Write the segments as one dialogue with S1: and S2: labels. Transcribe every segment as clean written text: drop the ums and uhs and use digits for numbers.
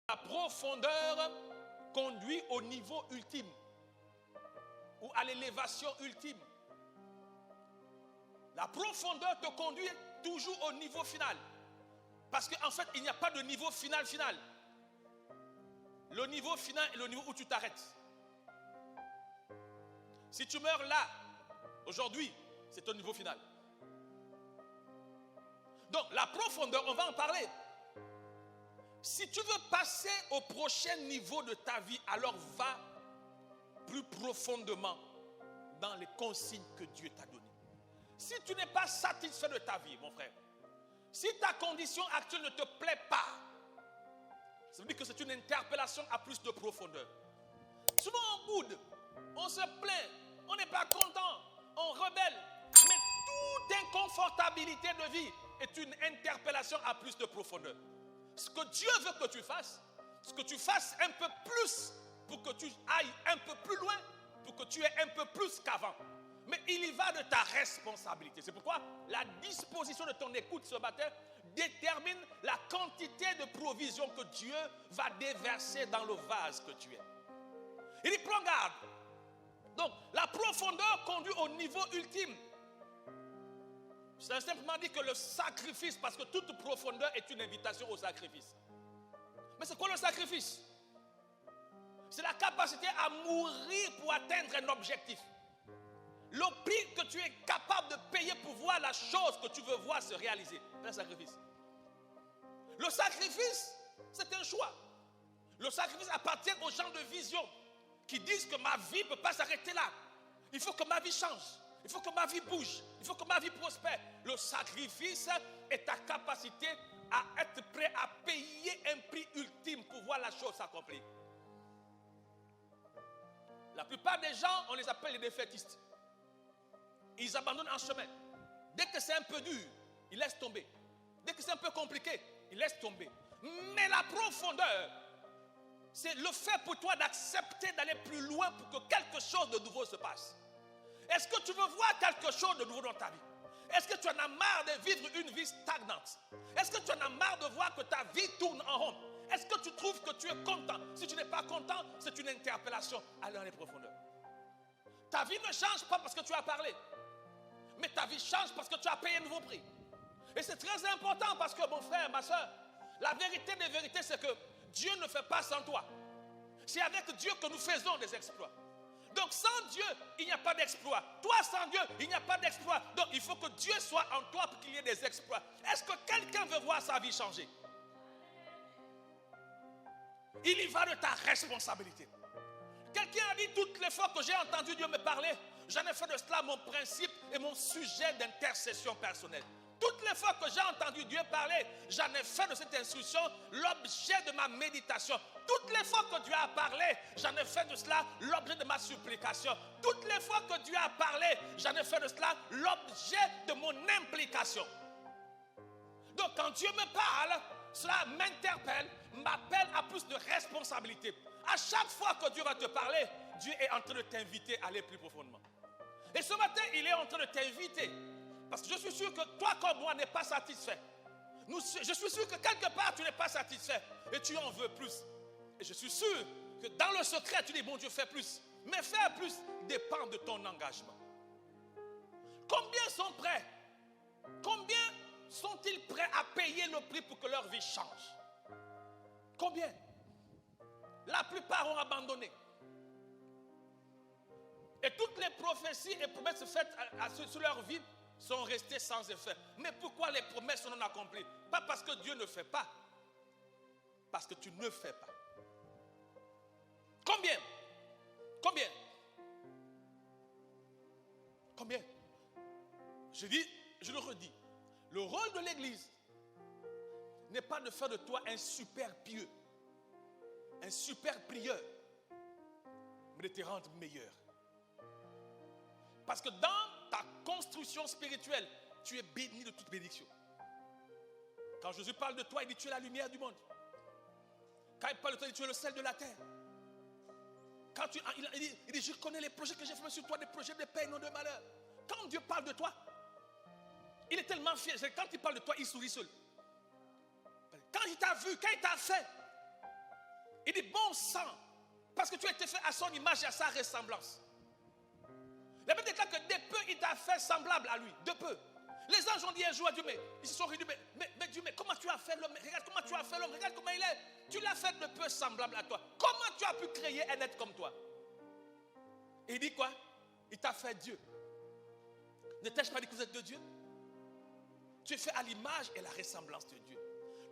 S1: La profondeur conduit au niveau ultime ou à l'élévation ultime. La profondeur te conduit toujours au niveau final. Parce qu'en fait, il n'y a pas de niveau final. Le niveau final est le niveau où tu t'arrêtes. Si tu meurs là, aujourd'hui, c'est ton niveau final. Donc, la profondeur, on va en parler. Si tu veux passer au prochain niveau de ta vie, alors va plus profondément dans les consignes que Dieu t'a données. Si tu n'es pas satisfait de ta vie, mon frère, si ta condition actuelle ne te plaît pas, ça veut dire que c'est une interpellation à plus de profondeur. Souvent on boude, on se plaint, on n'est pas content, on rebelle. Mais toute inconfortabilité de vie est une interpellation à plus de profondeur. Ce que Dieu veut que tu fasses, ce que tu fasses un peu plus pour que tu ailles un peu plus loin, pour que tu aies un peu plus qu'avant. Mais il y va de ta responsabilité. C'est pourquoi la disposition de ton écoute ce matin détermine la quantité de provision que Dieu va déverser dans le vase que tu es. Il dit, prends garde. Donc, la profondeur conduit au niveau ultime. C'est simplement dit que le sacrifice, parce que toute profondeur est une invitation au sacrifice. Mais c'est quoi le sacrifice? C'est la capacité à mourir pour atteindre un objectif. Le prix que tu es capable de payer pour voir la chose que tu veux voir se réaliser. C'est un sacrifice. Le sacrifice, c'est un choix. Le sacrifice appartient aux gens de vision qui disent que ma vie ne peut pas s'arrêter là. Il faut que ma vie change. Il faut que ma vie bouge. Il faut que ma vie prospère. Le sacrifice est ta capacité à être prêt à payer un prix ultime pour voir la chose s'accomplir. La plupart des gens, on les appelle les défaitistes. Ils abandonnent en chemin. Dès que c'est un peu dur, ils laissent tomber. Dès que c'est un peu compliqué, ils laissent tomber. Mais la profondeur, c'est le fait pour toi d'accepter d'aller plus loin pour que quelque chose de nouveau se passe. Est-ce que tu veux voir quelque chose de nouveau dans ta vie? Est-ce que tu en as marre de vivre une vie stagnante? Est-ce que tu en as marre de voir que ta vie tourne en rond? Est-ce que tu trouves que tu es content? Si tu n'es pas content, c'est une interpellation. Allez dans les profondeurs. Ta vie ne change pas parce que tu as parlé. Mais ta vie change parce que tu as payé un nouveau prix. Et c'est très important parce que mon frère, ma soeur, la vérité des vérités, c'est que Dieu ne fait pas sans toi. C'est avec Dieu que nous faisons des exploits. Donc sans Dieu, il n'y a pas d'exploit. Toi sans Dieu, il n'y a pas d'exploit. Donc il faut que Dieu soit en toi pour qu'il y ait des exploits. Est-ce que quelqu'un veut voir sa vie changer? Il y va de ta responsabilité. Quelqu'un a dit toutes les fois que j'ai entendu Dieu me parler, j'en ai fait de cela mon principe et mon sujet d'intercession personnelle. Toutes les fois que j'ai entendu Dieu parler, j'en ai fait de cette instruction l'objet de ma méditation. Toutes les fois que Dieu a parlé, j'en ai fait de cela l'objet de ma supplication. Toutes les fois que Dieu a parlé, j'en ai fait de cela l'objet de mon implication. Donc quand Dieu me parle, cela m'interpelle, m'appelle à plus de responsabilité. À chaque fois que Dieu va te parler, Dieu est en train de t'inviter à aller plus profondément. Et ce matin, il est en train de t'inviter. Parce que je suis sûr que toi comme moi n'es pas satisfait. Je suis sûr que quelque part tu n'es pas satisfait. Et tu en veux plus. Et je suis sûr que dans le secret tu dis bon Dieu fais plus. Mais faire plus dépend de ton engagement. Combien sont prêts? Combien sont-ils prêts à payer le prix pour que leur vie change? Combien? La plupart ont abandonné. Et toutes les prophéties et promesses faites sur leur vie sont restées sans effet. Mais pourquoi les promesses sont non accomplies? Pas parce que Dieu ne fait pas. Parce que tu ne fais pas. Combien? Combien? Combien? Je dis, je le redis. Le rôle de l'Église n'est pas de faire de toi un super pieux, un super prieur, mais de te rendre meilleur. Parce que dans ta construction spirituelle, tu es béni de toute bénédiction. Quand Jésus parle de toi, il dit tu es la lumière du monde. Quand il parle de toi, il dit tu es le sel de la terre. Quand il dit je connais les projets que j'ai fait sur toi, des projets de paix, non de malheur. Quand Dieu parle de toi, il est tellement fier. Quand il parle de toi, il sourit seul. Quand il t'a vu, quand il t'a fait, Il dit bon sang, parce que tu as été fait à son image et à sa ressemblance. La Bible déclare que de peu il t'a fait semblable à lui, de peu. Les anges ont dit un jour à Dieu, mais ils se sont réunis, mais Dieu, mais comment tu as fait l'homme? Regarde comment tu as fait l'homme, regarde comment il est. Tu l'as fait de peu semblable à toi. Comment tu as pu créer un être comme toi? Et il dit quoi? Il t'a fait Dieu. Ne t'ai-je pas dit que vous êtes de Dieu? Tu es fait à l'image et la ressemblance de Dieu.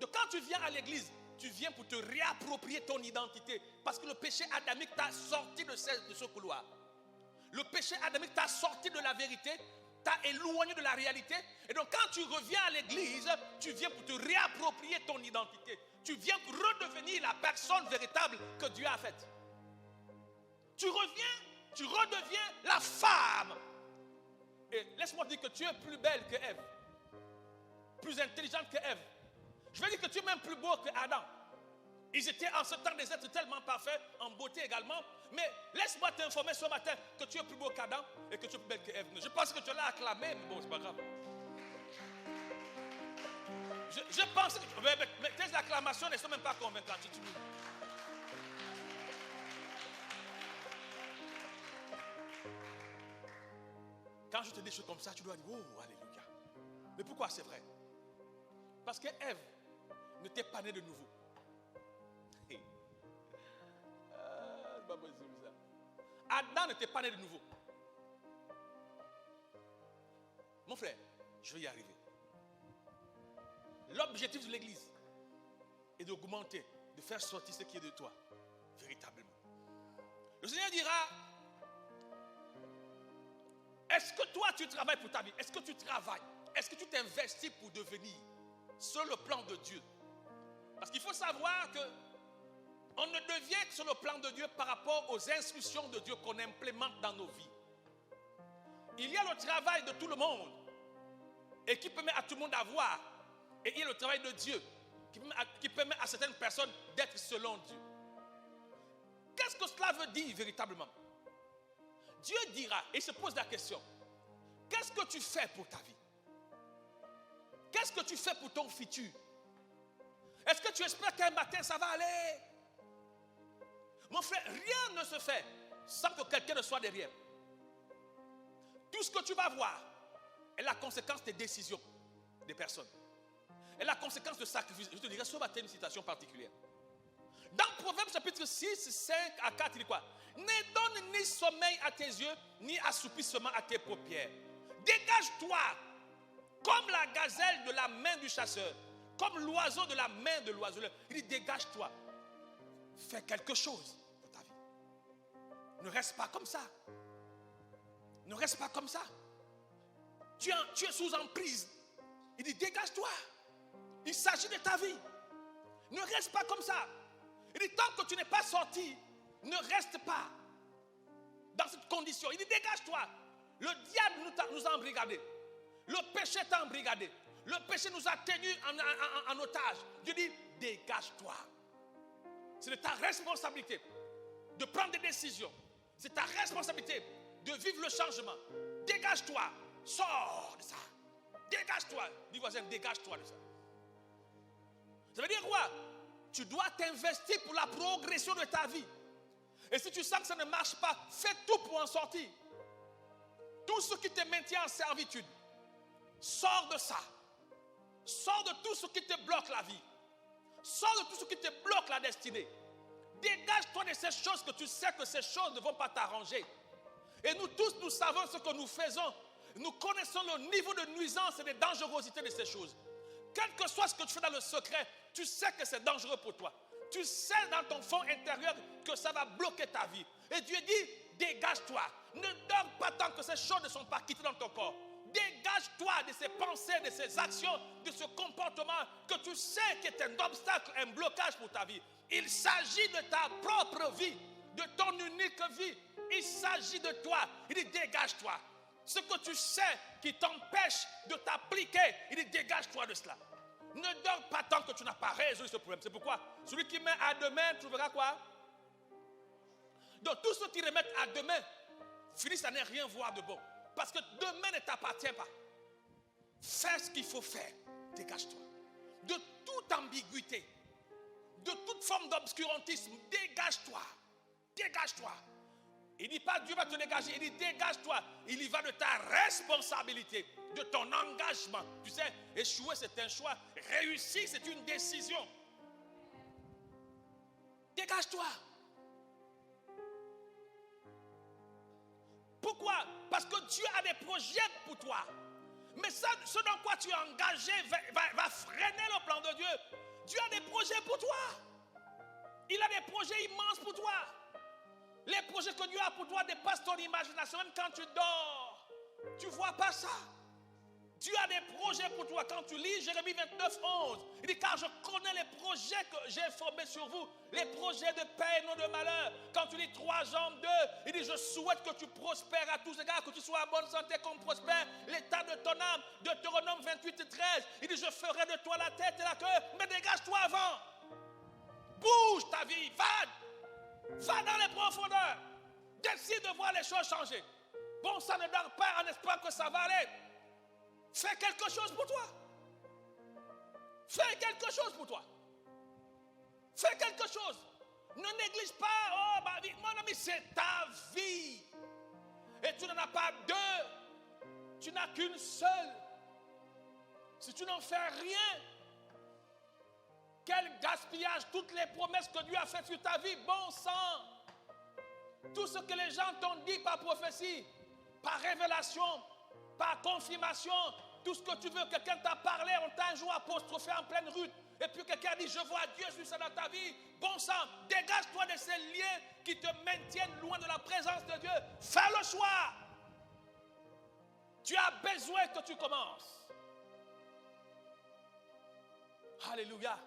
S1: Donc quand tu viens à l'église, tu viens pour te réapproprier ton identité. Parce que le péché adamique t'a sorti de ce couloir. Le péché adamique t'a sorti de la vérité, t'a éloigné de la réalité. Et donc quand tu reviens à l'église, tu viens pour te réapproprier ton identité. Tu viens pour redevenir la personne véritable que Dieu a faite. Tu reviens, tu redeviens la femme. Et laisse-moi dire que tu es plus belle que Ève. Plus intelligente que Ève. Je veux dire que tu es même plus beau que Adam. Ils étaient en ce temps des êtres tellement parfaits, en beauté également. Mais laisse-moi t'informer ce matin que tu es plus beau qu'Adam et que tu es plus belle que Ève. Je pense que tu l'as acclamé, mais bon, c'est pas grave. Je pense que mais tes acclamations ne sont même pas convaincantes. Quand je te dis des choses comme ça, tu dois dire, oh, alléluia. Mais pourquoi c'est vrai? Parce que Ève ne t'est pas née de nouveau. C'est pas possible ça. Adam ne t'est pas né de nouveau. Mon frère, je vais y arriver. L'objectif de l'église est d'augmenter, de faire sortir ce qui est de toi, véritablement. Le Seigneur dira, est-ce que toi tu travailles pour ta vie? Est-ce que tu travailles? Est-ce que tu t'investis pour devenir sur le plan de Dieu? Parce qu'il faut savoir que on ne devient que sur le plan de Dieu par rapport aux instructions de Dieu qu'on implémente dans nos vies. Il y a le travail de tout le monde et qui permet à tout le monde d'avoir. Et il y a le travail de Dieu qui permet à certaines personnes d'être selon Dieu. Qu'est-ce que cela veut dire véritablement? Dieu dira, et il se pose la question, qu'est-ce que tu fais pour ta vie? Qu'est-ce que tu fais pour ton futur? Est-ce que tu espères qu'un matin ça va aller? Mon frère, rien ne se fait sans que quelqu'un ne soit derrière. Tout ce que tu vas voir est la conséquence des décisions des personnes. Est la conséquence de sacrifice. Je te dirai ce matin une citation particulière. Dans Proverbe chapitre 6, 5 à 4, il dit quoi? Ne donne ni sommeil à tes yeux, ni assoupissement à tes paupières. Dégage-toi comme la gazelle de la main du chasseur, comme l'oiseau de la main de l'oiseleur. Il dit dégage-toi. Fais quelque chose pour ta vie. Ne reste pas comme ça. Ne reste pas comme ça. Tu es sous emprise. Il dit dégage-toi. Il s'agit de ta vie. Ne reste pas comme ça. Il dit tant que tu n'es pas sorti, ne reste pas dans cette condition. Il dit dégage-toi. Le diable nous a embrigadés. Le péché t'a embrigadé. Le péché nous a tenus en otage. Dieu dit dégage-toi. C'est de ta responsabilité de prendre des décisions. C'est ta responsabilité de vivre le changement. Dégage-toi. Sors de ça. Dégage-toi. Dis voisin, dégage-toi de ça. Ça veut dire quoi? Tu dois t'investir pour la progression de ta vie. Et si tu sens que ça ne marche pas, fais tout pour en sortir. Tout ce qui te maintient en servitude, sors de ça. Sors de tout ce qui te bloque la vie. Sors de tout ce qui te bloque la destinée. Dégage-toi de ces choses que tu sais que ces choses ne vont pas t'arranger. Et nous tous, nous savons ce que nous faisons. Nous connaissons le niveau de nuisance et de dangerosité de ces choses. Quel que soit ce que tu fais dans le secret, tu sais que c'est dangereux pour toi. Tu sais dans ton fond intérieur que ça va bloquer ta vie. Et Dieu dit, dégage-toi. Ne dors pas tant que ces choses ne sont pas quittées dans ton corps. Dégage-toi de ces pensées, de ces actions, de ce comportement que tu sais qui est un obstacle, un blocage pour ta vie. Il s'agit de ta propre vie, de ton unique vie. Il s'agit de toi. Il dit dégage-toi. Ce que tu sais qui t'empêche de t'appliquer, il dit dégage-toi de cela. Ne dors pas tant que tu n'as pas résolu ce problème. C'est pourquoi celui qui met à demain trouvera quoi? Donc tous ceux qui remettent à demain finissent à ne rien voir de bon. Parce que demain ne t'appartient pas. Fais ce qu'il faut faire. Dégage-toi. De toute ambiguïté, de toute forme d'obscurantisme. Dégage-toi. Dégage-toi. Il ne dit pas Dieu va te dégager, il dit dégage-toi. Il y va de ta responsabilité, de ton engagement. Tu sais, échouer c'est un choix, réussir c'est une décision. Dégage-toi. Pourquoi? Parce que Dieu a des projets pour toi. Mais ça, ce dans quoi tu es engagé va freiner le plan de Dieu. Dieu a des projets pour toi. Il a des projets immenses pour toi. Les projets que Dieu a pour toi dépassent ton imagination. Même quand tu dors, tu ne vois pas ça. Dieu a des projets pour toi. Quand tu lis Jérémie 29, 11, il dit car je connais les projets que j'ai formés sur vous, les projets de paix et non de malheur. Quand tu lis 3 Jean 2, il dit je souhaite que tu prospères à tous égards, que tu sois en bonne santé comme prospère l'état de ton âme. Deutéronome 28, 13, il dit je ferai de toi la tête et la queue, mais dégage-toi avant. Bouge ta vie, va dans les profondeurs. Décide de voir les choses changer. Bon, ça ne dort pas en espérant que ça va aller. Fais quelque chose pour toi. Fais quelque chose pour toi. Fais quelque chose. Ne néglige pas, oh ma vie, mon ami, c'est ta vie. Et tu n'en as pas deux. Tu n'as qu'une seule. Si tu n'en fais rien, quel gaspillage, toutes les promesses que Dieu a faites sur ta vie, bon sang. Tout ce que les gens t'ont dit par prophétie, par révélation, par confirmation, tout ce que tu veux, quelqu'un t'a parlé, on t'a un jour apostrophé en pleine rue, et puis quelqu'un dit, je vois Dieu sur ça dans ta vie, bon sang, dégage-toi de ces liens qui te maintiennent loin de la présence de Dieu. Fais le choix. Tu as besoin que tu commences. Alléluia.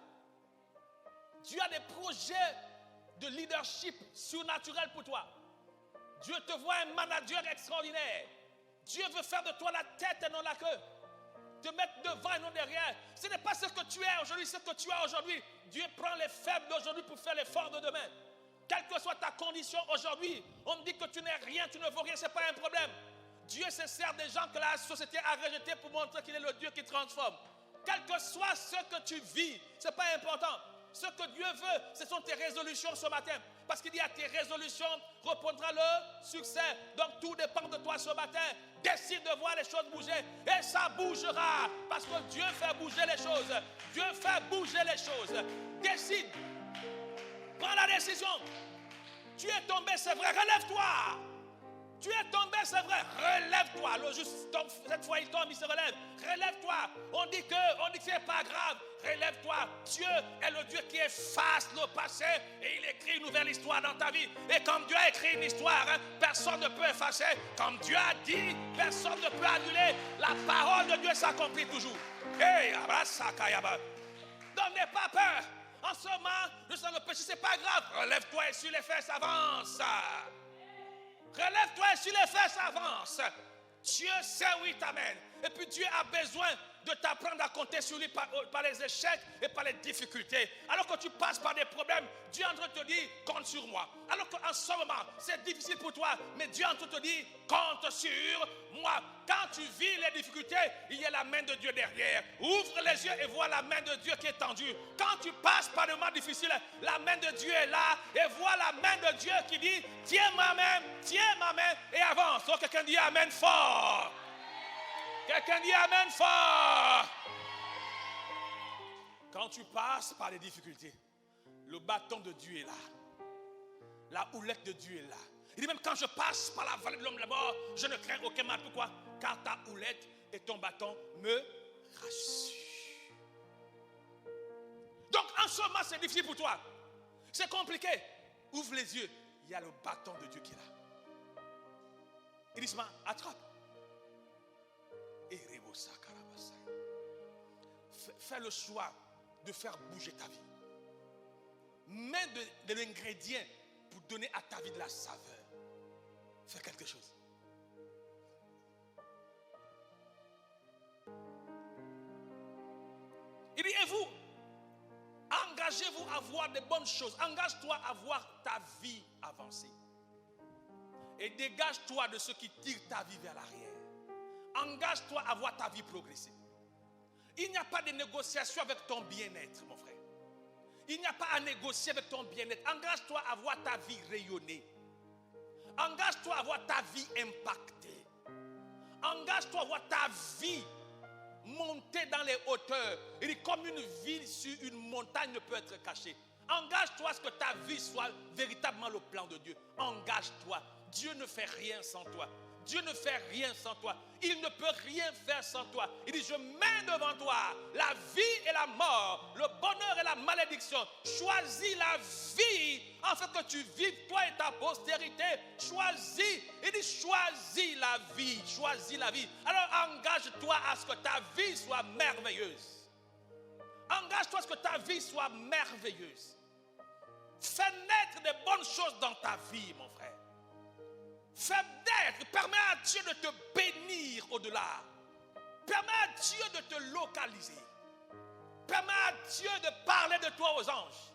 S1: Dieu a des projets de leadership surnaturel pour toi. Dieu te voit un manager extraordinaire. Dieu veut faire de toi la tête et non la queue. Te mettre devant et non derrière. Ce n'est pas ce que tu es aujourd'hui, ce que tu as aujourd'hui. Dieu prend les faibles d'aujourd'hui pour faire les forts de demain. Quelle que soit ta condition aujourd'hui, on me dit que tu n'es rien, tu ne vaux rien, ce n'est pas un problème. Dieu se sert des gens que la société a rejetés pour montrer qu'il est le Dieu qui transforme. Quel que soit ce que tu vis, ce n'est pas important. Ce que Dieu veut, ce sont tes résolutions ce matin. Parce qu'il dit à tes résolutions répondra le succès. Donc tout dépend de toi ce matin. Décide de voir les choses bouger. Et ça bougera. Parce que Dieu fait bouger les choses. Dieu fait bouger les choses. Décide. Prends la décision. Tu es tombé, c'est vrai. Relève-toi. Tu es tombé, c'est vrai. Relève-toi. Le juste tombe, cette fois il tombe, il se relève. Relève-toi. On dit que c'est pas grave. Relève-toi. Dieu est le Dieu qui efface le passé et il écrit une nouvelle histoire dans ta vie. Et comme Dieu a écrit une histoire, personne ne peut effacer. Comme Dieu a dit, personne ne peut annuler. La parole de Dieu s'accomplit toujours. Hey, donc n'aie pas peur. En ce moment, nous sommes le péché, c'est pas grave. Relève-toi et sur les fesses avance. Relève-toi et sur les fesses avance. Dieu sait où il t'amène. Et puis Dieu a besoin de t'apprendre à compter sur lui par les échecs et par les difficultés. Alors que tu passes par des problèmes, Dieu est en train de te dire, compte sur moi. Alors qu'en ce moment, c'est difficile pour toi, mais Dieu est en train de te dire, compte sur moi. Quand tu vis les difficultés, il y a la main de Dieu derrière. Ouvre les yeux et vois la main de Dieu qui est tendue. Quand tu passes par des moments difficiles, la main de Dieu est là et vois la main de Dieu qui dit, tiens ma main et avance. Donc quelqu'un dit amen fort. Quelqu'un dit amen fort. Quand tu passes par les difficultés, le bâton de Dieu est là. La houlette de Dieu est là. Il dit même quand je passe par la vallée de l'homme de la mort, je ne crains aucun mal. Pourquoi? Car ta houlette et ton bâton me rassurent. Donc en ce moment c'est difficile pour toi. C'est compliqué. Ouvre les yeux. Il y a le bâton de Dieu qui est là. Il dit attrape. Fais le choix de faire bouger ta vie. Mets de l'ingrédient pour donner à ta vie de la saveur. Fais quelque chose. Il dit, et vous, engagez-vous à voir des bonnes choses. Engage-toi à voir ta vie avancer. Et dégage-toi de ce qui tire ta vie vers l'arrière. Engage-toi à voir ta vie progresser. Il n'y a pas de négociation avec ton bien-être, mon frère. Il n'y a pas à négocier avec ton bien-être. Engage-toi à voir ta vie rayonner. Engage-toi à voir ta vie impactée. Engage-toi à voir ta vie monter dans les hauteurs. Il dit comme une ville sur une montagne ne peut être cachée. Engage-toi à ce que ta vie soit véritablement le plan de Dieu. Engage-toi. Dieu ne fait rien sans toi. Dieu ne fait rien sans toi. Il ne peut rien faire sans toi. Il dit, je mets devant toi la vie et la mort, le bonheur et la malédiction. Choisis la vie afin que tu vives, toi et ta postérité. Choisis. Il dit, choisis la vie. Choisis la vie. Alors engage-toi à ce que ta vie soit merveilleuse. Engage-toi à ce que ta vie soit merveilleuse. Fais naître des bonnes choses dans ta vie, mon frère. Fais naître, permets à Dieu de te bénir au-delà. Permets à Dieu de te localiser. Permets à Dieu de parler de toi aux anges.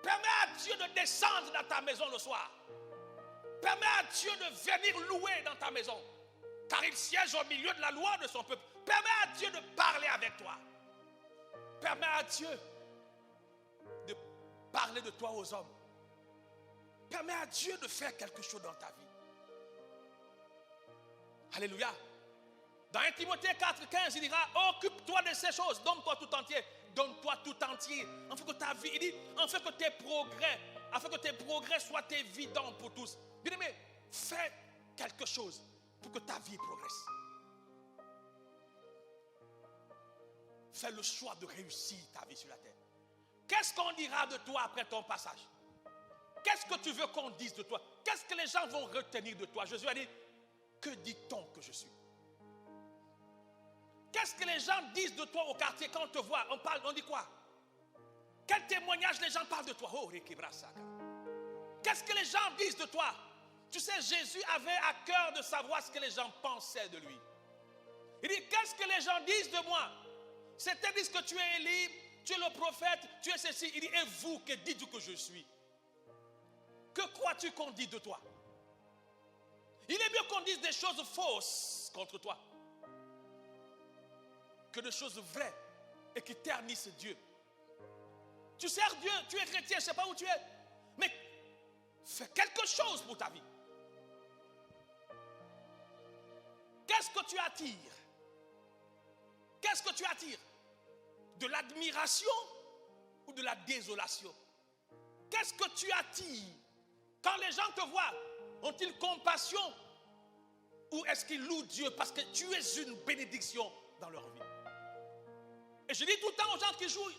S1: Permets à Dieu de descendre dans ta maison le soir. Permets à Dieu de venir louer dans ta maison. Car il siège au milieu de la loi de son peuple. Permets à Dieu de parler avec toi. Permets à Dieu de parler de toi aux hommes. Permets à Dieu de faire quelque chose dans ta vie. Alléluia. Dans 1 Timothée 4,15, il dira, occupe-toi de ces choses, donne-toi tout entier. Donne-toi tout entier. Afin que ta vie, il dit, afin que tes progrès soient évidents pour tous. Bien-aimé, fais quelque chose pour que ta vie progresse. Fais le choix de réussir ta vie sur la terre. Qu'est-ce qu'on dira de toi après ton passage? Qu'est-ce que tu veux qu'on dise de toi? Qu'est-ce que les gens vont retenir de toi? Jésus a dit, que dit-on que je suis? Qu'est-ce que les gens disent de toi au quartier quand on te voit? On dit quoi? Quel témoignage les gens parlent de toi? Oh, qu'est-ce que les gens disent de toi? Tu sais, Jésus avait à cœur de savoir ce que les gens pensaient de lui. Il dit, qu'est-ce que les gens disent de moi? Certains disent que tu es Élie, tu es le prophète, tu es ceci. Il dit, et vous, que dites-vous que je suis? Que crois-tu qu'on dit de toi? Il est mieux qu'on dise des choses fausses contre toi que des choses vraies et qui ternissent Dieu. Tu sers Dieu, tu es chrétien, je ne sais pas où tu es, mais fais quelque chose pour ta vie. Qu'est-ce que tu attires? Qu'est-ce que tu attires? De l'admiration ou de la désolation? Qu'est-ce que tu attires? Quand les gens te voient, ont-ils compassion? Ou est-ce qu'ils louent Dieu parce que tu es une bénédiction dans leur vie? Et je dis tout le temps aux gens qui jouent,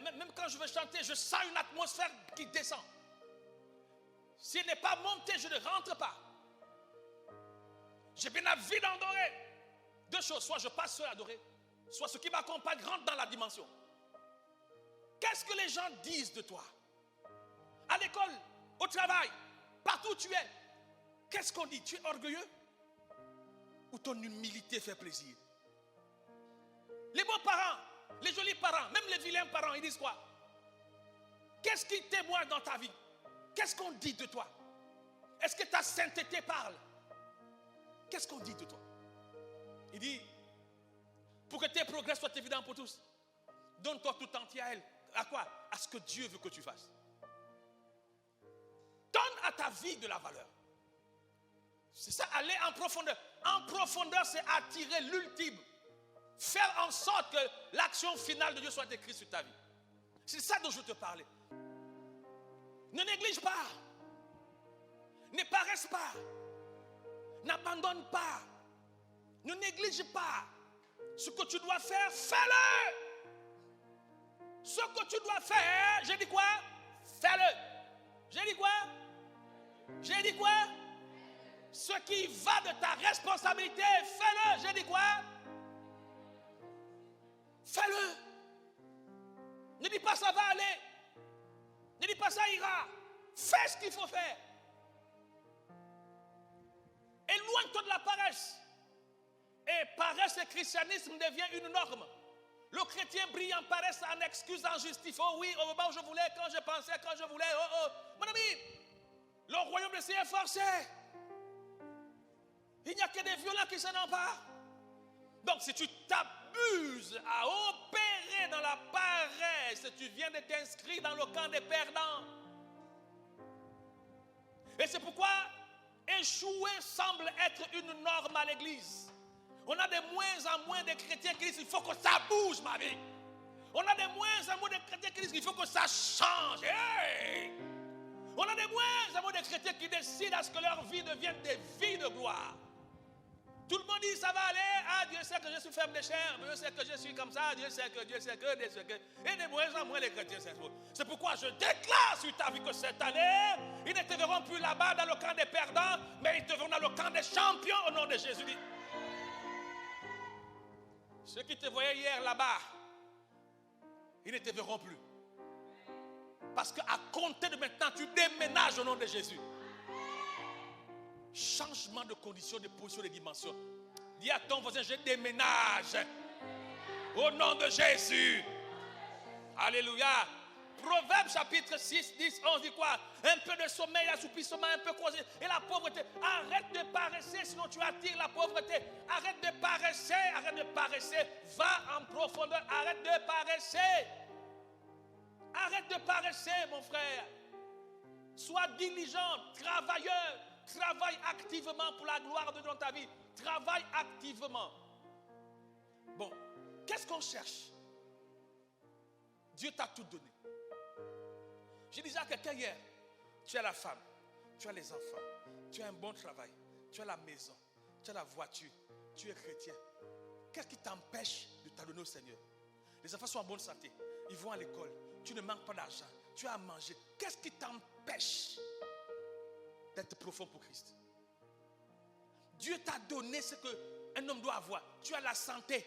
S1: même quand je veux chanter, je sens une atmosphère qui descend. S'il n'est pas monté, je ne rentre pas. J'ai bien envie d'adorer. Deux choses, soit je passe seul à adorer, soit ce qui m'accompagne rentre dans la dimension. Qu'est-ce que les gens disent de toi? À l'école, au travail, partout où tu es, qu'est-ce qu'on dit? Tu es orgueilleux? Ou ton humilité fait plaisir? Les beaux parents, les jolis parents, même les vilains parents, ils disent quoi? Qu'est-ce qui témoigne dans ta vie? Qu'est-ce qu'on dit de toi? Est-ce que ta sainteté parle? Qu'est-ce qu'on dit de toi? Il dit, pour que tes progrès soient évidents pour tous, donne-toi tout entier à elle. À quoi? À ce que Dieu veut que tu fasses. Donne à ta vie de la valeur. C'est ça, aller en profondeur. En profondeur, c'est attirer l'ultime. Faire en sorte que l'action finale de Dieu soit écrite sur ta vie. C'est ça dont je te parlais. Ne néglige pas. Ne paresse pas. N'abandonne pas. Ne néglige pas. Ce que tu dois faire, fais-le. Ce que tu dois faire, j'ai dit quoi? Fais-le. J'ai dit quoi? J'ai dit quoi? Ce qui va de ta responsabilité, fais-le. J'ai dit quoi? Fais-le. Ne dis pas ça va aller. Ne dis pas ça ira. Fais ce qu'il faut faire. Éloigne-toi de la paresse. Et paresse et christianisme devient une norme. Le chrétien brille en paresse, en excuse, en justifie. Oh oui, au moment où je voulais, quand je pensais, quand je voulais. Oh. Mon ami, le royaume de Dieu est forcé. Il n'y a que des violents qui s'en emparent. Donc si tu t'abuses à opérer errer dans la paresse, tu viens de t'inscrire dans le camp des perdants. Et c'est pourquoi échouer semble être une norme à l'église. On a de moins en moins de chrétiens qui disent il faut que ça bouge, ma vie. On a de moins en moins de chrétiens qui disent qu'il faut que ça change. Hey! On a de moins en moins de chrétiens qui décident à ce que leur vie devienne des vies de gloire. Tout le monde dit ça va aller. Ah, Dieu sait que je suis faible de chair. Dieu sait que je suis comme ça. Dieu sait que. Et de moins en moins les chrétiens s'exposent. C'est pourquoi je déclare sur ta vie que cette année, ils ne te verront plus là-bas dans le camp des perdants, mais ils te verront dans le camp des champions au nom de Jésus. Ceux qui te voyaient hier là-bas, ils ne te verront plus. Parce qu'à compter de maintenant, tu déménages au nom de Jésus. Changement de condition, de position, de dimension. Dis à ton voisin, je déménage. Au nom de Jésus. Alléluia. Proverbe chapitre 6, 10, 11 dit quoi? Un peu de sommeil, assoupissement, un peu causé. Et la pauvreté. Arrête de paresser, sinon tu attires la pauvreté. Arrête de paresser, arrête de paresser. Va en profondeur, arrête de paresser. Arrête de paresser, mon frère. Sois diligent, travailleur. Travaille activement pour la gloire de Dieu dans ta vie. Travaille activement. Bon, qu'est-ce qu'on cherche? Dieu t'a tout donné. Je disais à quelqu'un hier, tu as la femme, tu as les enfants, tu as un bon travail, tu as la maison, tu as la voiture, tu es chrétien. Qu'est-ce qui t'empêche de t'adonner au Seigneur? Les enfants sont en bonne santé, ils vont à l'école, tu ne manques pas d'argent, tu as à manger. Qu'est-ce qui t'empêche d'être profond pour Christ? Dieu t'a donné ce qu'un homme doit avoir. Tu as la santé,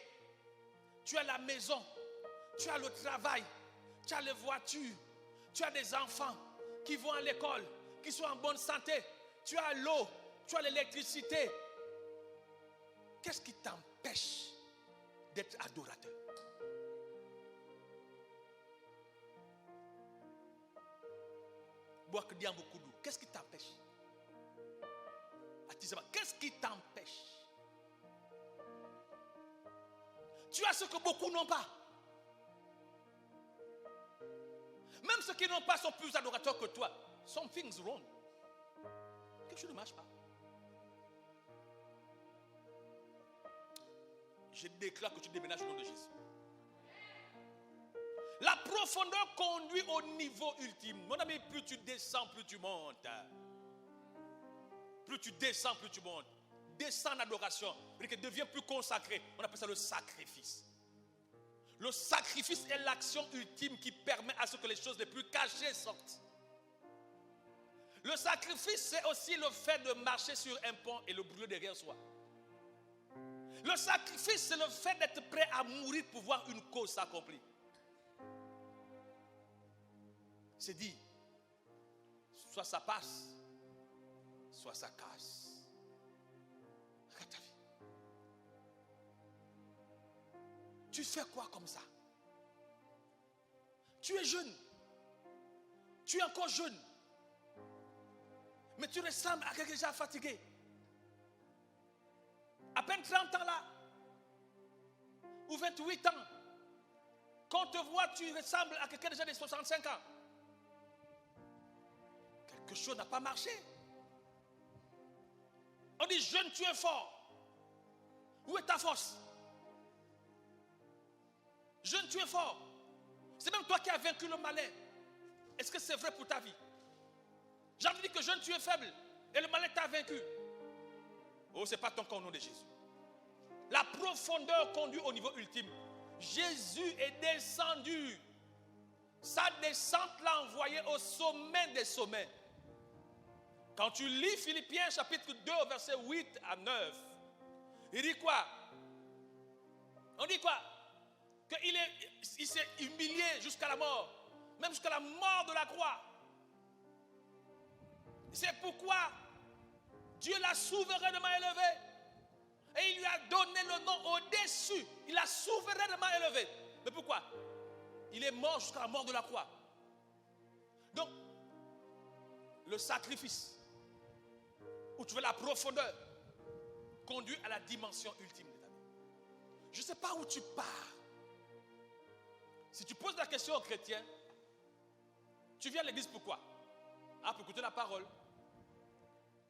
S1: tu as la maison, tu as le travail, tu as les voitures, tu as des enfants qui vont à l'école, qui sont en bonne santé, tu as l'eau, tu as l'électricité. Qu'est-ce qui t'empêche d'être adorateur? Qu'est-ce qui t'empêche? Qu'est-ce qui t'empêche? Tu as ce que beaucoup n'ont pas. Même ceux qui n'ont pas sont plus adorateurs que toi. Something's wrong. Quelque chose ne marche pas. Je déclare que tu déménages au nom de Jésus. La profondeur conduit au niveau ultime. Mon ami, plus tu descends, plus tu montes. Plus tu descends, plus tu montes. Descends en adoration. Deviens plus consacré. On appelle ça le sacrifice. Le sacrifice est l'action ultime qui permet à ce que les choses les plus cachées sortent. Le sacrifice, c'est aussi le fait de marcher sur un pont et le brûler derrière soi. Le sacrifice, c'est le fait d'être prêt à mourir pour voir une cause s'accomplir. C'est dit, soit ça passe, soit ça casse. Regarde ta vie. Tu fais quoi comme ça? Tu es jeune. Tu es encore jeune. Mais tu ressembles à quelqu'un déjà fatigué. À peine 30 ans là. Ou 28 ans. Quand on te voit, tu ressembles à quelqu'un déjà de 65 ans. Quelque chose n'a pas marché. On dit jeune, tu es fort. Où est ta force? Jeune, tu es fort. C'est même toi qui as vaincu le malin. Est-ce que c'est vrai pour ta vie? J'ai dit que jeune, tu es faible. Et le malin t'a vaincu. Oh, ce n'est pas ton cas au nom de Jésus. La profondeur conduit au niveau ultime. Jésus est descendu. Sa descente l'a envoyé au sommet des sommets. Quand tu lis Philippiens chapitre 2, verset 8 à 9, il dit quoi? On dit quoi? Qu'il s'est humilié jusqu'à la mort, même jusqu'à la mort de la croix. C'est pourquoi Dieu l'a souverainement élevé. Et il lui a donné le nom au-dessus. Il l'a souverainement élevé. Mais pourquoi? Il est mort jusqu'à la mort de la croix. Donc, le sacrifice, où tu veux la profondeur, conduit à la dimension ultime de ta vie. Je ne sais pas où tu pars. Si tu poses la question aux chrétiens, tu viens à l'église pourquoi? Pour écouter la parole,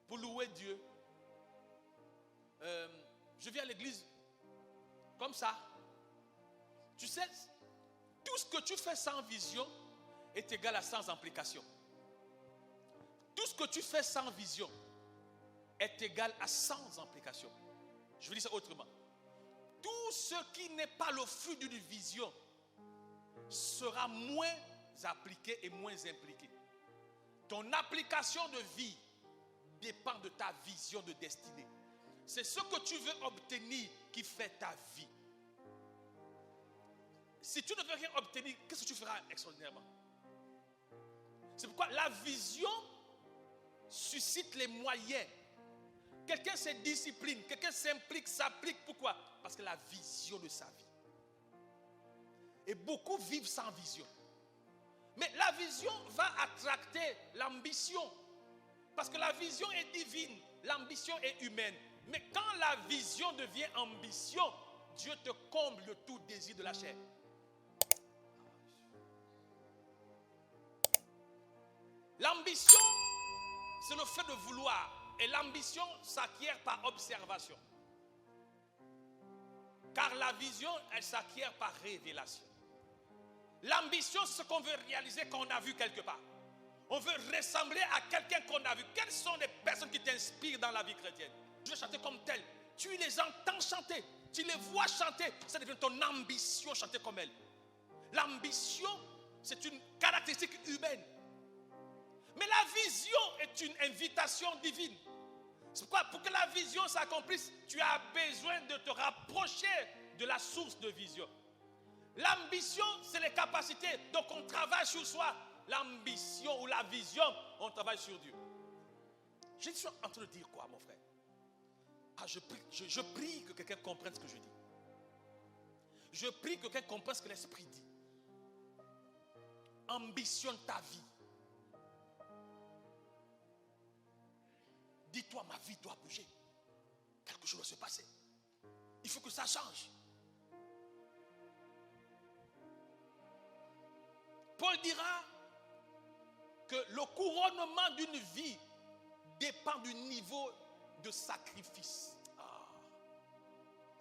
S1: pour louer Dieu. Je viens à l'église comme ça. Tu sais, tout ce que tu fais sans vision est égal à sans implication. Tout ce que tu fais sans vision est égal à sans implication. Je vais dire ça autrement. Tout ce qui n'est pas le fruit d'une vision sera moins appliqué et moins impliqué. Ton application de vie dépend de ta vision de destinée. C'est ce que tu veux obtenir qui fait ta vie. Si tu ne veux rien obtenir, qu'est-ce que tu feras extraordinairement? C'est pourquoi la vision suscite les moyens. Quelqu'un se discipline, quelqu'un s'implique, s'applique. Pourquoi? Parce que la vision de sa vie. Et beaucoup vivent sans vision. Mais la vision va attracter l'ambition. Parce que la vision est divine, l'ambition est humaine. Mais quand la vision devient ambition, Dieu te comble de tout désir de la chair. L'ambition, c'est le fait de vouloir. Et l'ambition s'acquiert par observation. Car la vision, elle s'acquiert par révélation. L'ambition, c'est ce qu'on veut réaliser qu'on a vu quelque part. On veut ressembler à quelqu'un qu'on a vu. Quelles sont les personnes qui t'inspirent dans la vie chrétienne? Tu veux chanter comme tel. Tu les entends chanter. Tu les vois chanter. Ça devient ton ambition, chanter comme elle. L'ambition, c'est une caractéristique humaine. Mais la vision est une invitation divine. C'est pourquoi, pour que la vision s'accomplisse, tu as besoin de te rapprocher de la source de vision. L'ambition, c'est les capacités. Donc on travaille sur soi. L'ambition ou la vision, on travaille sur Dieu. Je suis en train de dire quoi, mon frère? Je prie que quelqu'un comprenne ce que je dis. Je prie que quelqu'un comprenne ce que l'Esprit dit. Ambitionne ta vie. Dis-toi, ma vie doit bouger. Quelque chose doit se passer. Il faut que ça change. Paul dira que le couronnement d'une vie dépend du niveau de sacrifice.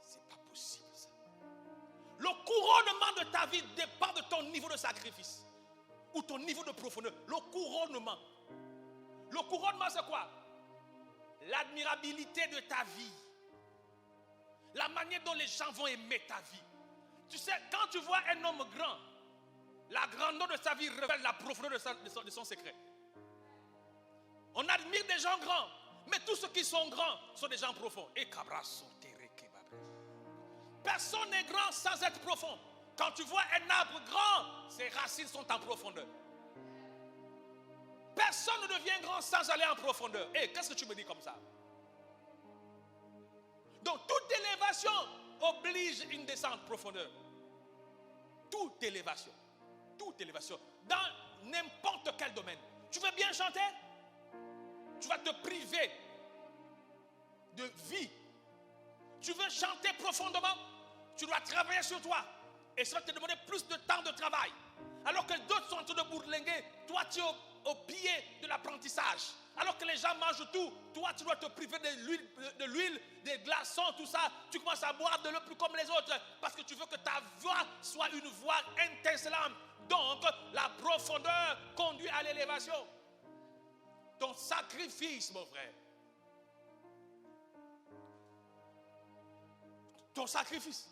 S1: C'est pas possible ça. Le couronnement de ta vie dépend de ton niveau de sacrifice ou ton niveau de profondeur. Le couronnement. Le couronnement, c'est quoi? L'admirabilité de ta vie. La manière dont les gens vont aimer ta vie. Tu sais, quand tu vois un homme grand, la grandeur de sa vie révèle la profondeur de son secret. On admire des gens grands, mais tous ceux qui sont grands sont des gens profonds. Personne n'est grand sans être profond. Quand tu vois un arbre grand, ses racines sont en profondeur. Personne ne devient grand sans aller en profondeur. Qu'est-ce que tu me dis comme ça? Donc toute élévation oblige une descente profondeur. Toute élévation. Toute élévation. Dans n'importe quel domaine. Tu veux bien chanter? Tu vas te priver de vie. Tu veux chanter profondément? Tu dois travailler sur toi. Et ça va te demander plus de temps de travail. Alors que d'autres sont en train de bourlinguer, toi tu es au pied de l'apprentissage. Alors que les gens mangent tout, toi tu dois te priver de l'huile, des glaçons, tout ça. Tu commences à boire de l'eau plus comme les autres parce que tu veux que ta voix soit une voix étincelante. Donc la profondeur conduit à l'élévation. Ton sacrifice, mon frère. Ton sacrifice.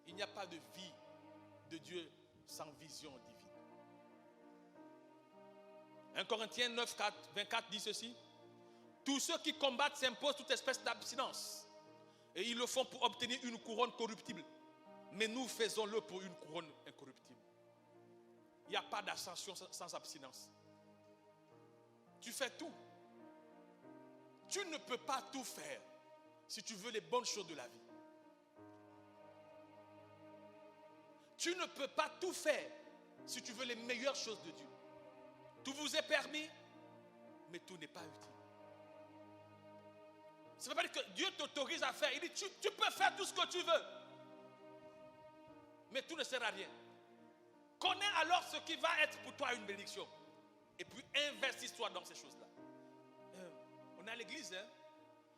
S1: Il n'y a pas de vie de Dieu sans vision divine. 1 Corinthiens 9, 24 dit ceci. Tous ceux qui combattent s'imposent toute espèce d'abstinence. Et ils le font pour obtenir une couronne corruptible. Mais nous faisons-le pour une couronne incorruptible. Il n'y a pas d'ascension sans abstinence. Tu fais tout. Tu ne peux pas tout faire si tu veux les bonnes choses de la vie. Tu ne peux pas tout faire si tu veux les meilleures choses de Dieu. Tout vous est permis, mais tout n'est pas utile. Ça ne veut pas dire que Dieu t'autorise à faire. Il dit, tu peux faire tout ce que tu veux. Mais tout ne sert à rien. Connais alors ce qui va être pour toi une bénédiction. Et puis investis-toi dans ces choses-là. On est à l'église. Hein?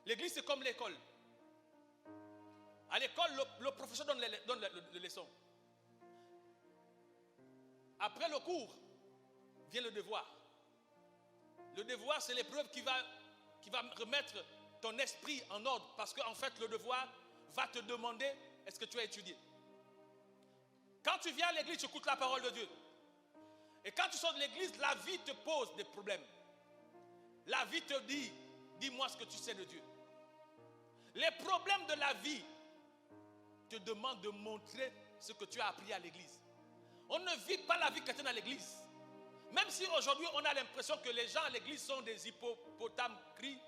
S1: L'église, c'est comme l'école. À l'école, le professeur donne les leçons. Après le cours, vient le devoir. Le devoir, c'est l'épreuve qui va remettre ton esprit en ordre. Parce qu'en fait, le devoir va te demander, est-ce que tu as étudié? Quand tu viens à l'église, tu écoutes la parole de Dieu. Et quand tu sors de l'église, la vie te pose des problèmes. La vie te dit, dis-moi ce que tu sais de Dieu. Les problèmes de la vie te demandent de montrer ce que tu as appris à l'église. On ne vit pas la vie chrétienne à l'église. Même si aujourd'hui on a l'impression que les gens à l'église sont des hippopotames gris.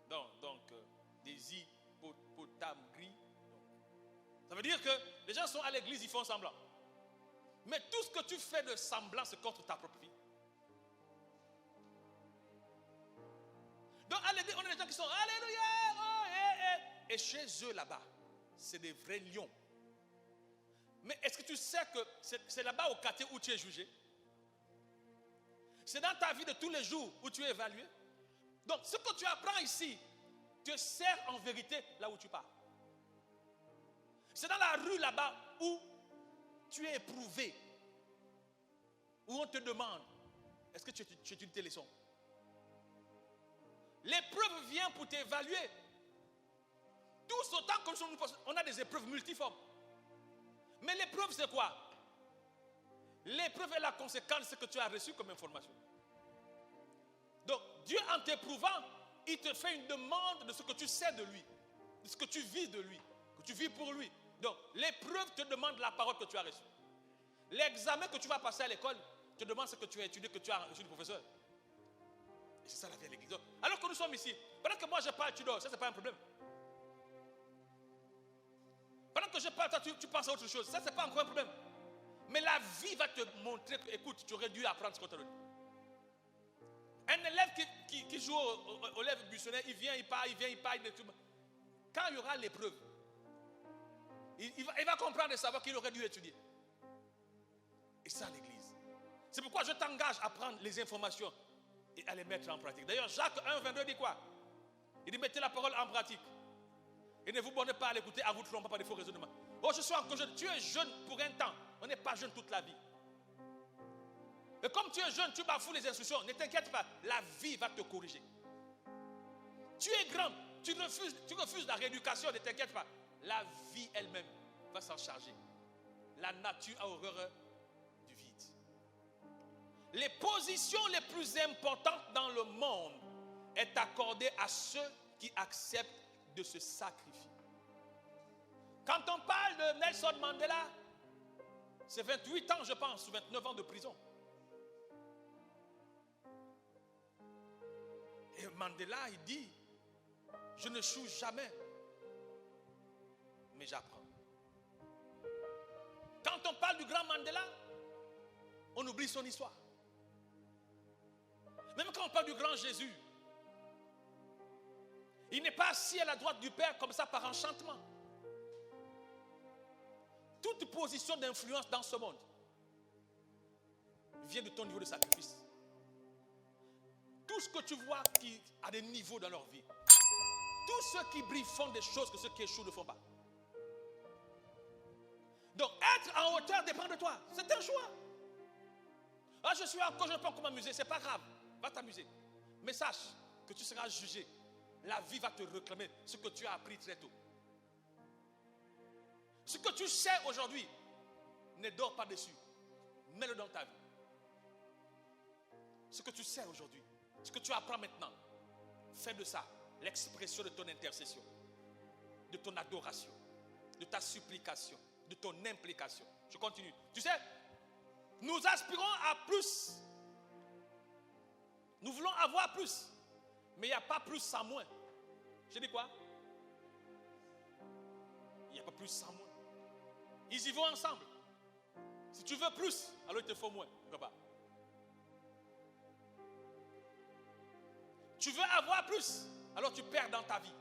S1: Donc des hippopotames gris. Ça veut dire que les gens sont à l'église, ils font semblant. Mais tout ce que tu fais de semblant, c'est contre ta propre vie. Donc à l'église, on a des gens qui sont alléluia, oh, et chez eux là-bas, c'est des vrais lions. Mais est-ce que tu sais que c'est là-bas au quartier où tu es jugé? C'est dans ta vie de tous les jours où tu es évalué. Donc ce que tu apprends ici te sert en vérité là où tu pars. C'est dans la rue là-bas où tu es éprouvé, où on te demande, est-ce que tu étudies tes leçons? L'épreuve vient pour t'évaluer. Tous autant que nous, on a des épreuves multiformes. Mais l'épreuve, c'est quoi? L'épreuve est la conséquence de ce que tu as reçu comme information. Donc, Dieu, en t'éprouvant, il te fait une demande de ce que tu sais de lui, de ce que tu vis de lui, que tu vis pour lui. Donc, l'épreuve te demande la parole que tu as reçue. L'examen que tu vas passer à l'école te demande ce que tu as étudié, que tu as reçu du professeur. Et c'est ça la vie à l'église. Donc, alors que nous sommes ici, pendant que moi je parle, tu dors, ça c'est pas un problème. Pendant que je parle, toi, tu penses à autre chose, ça c'est pas encore un problème. Mais la vie va te montrer que, écoute, tu aurais dû apprendre ce qu'on t'a donné. Un élève qui joue au lèvres buissonnaires, il vient, il part. Quand il y aura l'épreuve, il va comprendre et savoir qu'il aurait dû étudier. Et ça, l'église. C'est pourquoi je t'engage à prendre les informations et à les mettre en pratique. D'ailleurs, Jacques 1,22 dit quoi? Il dit, mettez la parole en pratique. Et ne vous bornez pas à l'écouter, à vous tromper par des faux raisonnements. Oh, je suis encore jeune. Tu es jeune pour un temps. On n'est pas jeune toute la vie. Mais comme tu es jeune, tu bafoues les instructions. Ne t'inquiète pas, la vie va te corriger. Tu es grand, tu refuses la rééducation, ne t'inquiète pas. La vie elle-même va s'en charger. La nature a horreur du vide. Les positions les plus importantes dans le monde est accordée à ceux qui acceptent de se sacrifier. Quand on parle de Nelson Mandela, c'est 28 ans, je pense, ou 29 ans de prison. Et Mandela, il dit, je ne choue jamais, mais j'apprends. Quand on parle du grand Mandela, on oublie son histoire. Même quand on parle du grand Jésus, il n'est pas assis à la droite du Père comme ça par enchantement. Toute position d'influence dans ce monde vient de ton niveau de sacrifice. Tout ce que tu vois qui a des niveaux dans leur vie, tous ceux qui brillent font des choses que ceux qui échouent ne font pas. Donc être en hauteur dépend de toi. C'est un choix. Ah, je suis encore, je ne peux pas encore m'amuser. C'est pas grave. Va t'amuser. Mais sache que tu seras jugé. La vie va te réclamer ce que tu as appris très tôt. Ce que tu sais aujourd'hui, ne dors pas dessus. Mets-le dans ta vie. Ce que tu sais aujourd'hui, ce que tu apprends maintenant, fais de ça l'expression de ton intercession, de ton adoration, de ta supplication, de ton implication. Je continue. Tu sais, nous aspirons à plus. Nous voulons avoir plus. Mais il n'y a pas plus sans moins. Je dis quoi? Il n'y a pas plus sans moins. Ils y vont ensemble. Si tu veux plus, alors il te faut moins. Pourquoi pas? Tu veux avoir plus, alors tu perds dans ta vie.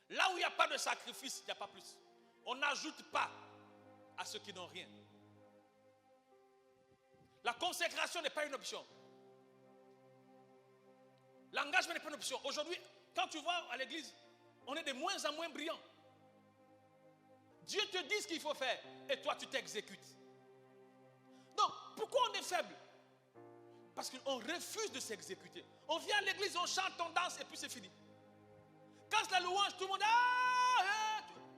S1: Là où il n'y a pas de sacrifice, il n'y a pas plus. On n'ajoute pas à ceux qui n'ont rien. La consécration n'est pas une option. L'engagement n'est pas une option. Aujourd'hui, quand tu vas à l'église, on est de moins en moins brillants. Dieu te dit ce qu'il faut faire et toi tu t'exécutes. Donc, pourquoi on est faible? Parce qu'on refuse de s'exécuter. On vient à l'église, on chante, on danse et puis c'est fini. Quand c'est la louange, tout le monde...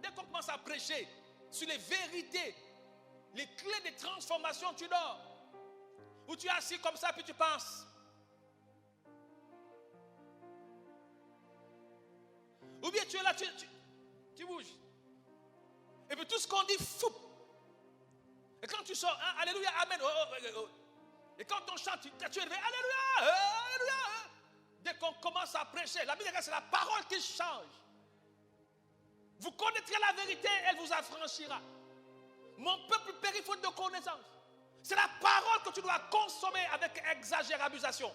S1: Dès qu'on commence à prêcher sur les vérités, les clés de transformation, tu dors. Ou tu es assis comme ça puis tu penses. Ou bien tu es là, tu bouges. Et puis tout ce qu'on dit, fou. Et quand tu sors, hein, alléluia, amen. Et quand on chante, tu es élevé, alléluia, alléluia. Dès qu'on commence à prêcher, la Bible dit que c'est la parole qui change. Vous connaîtrez la vérité, elle vous affranchira. Mon peuple périt faute de connaissance. C'est la parole que tu dois consommer avec exagérabusation.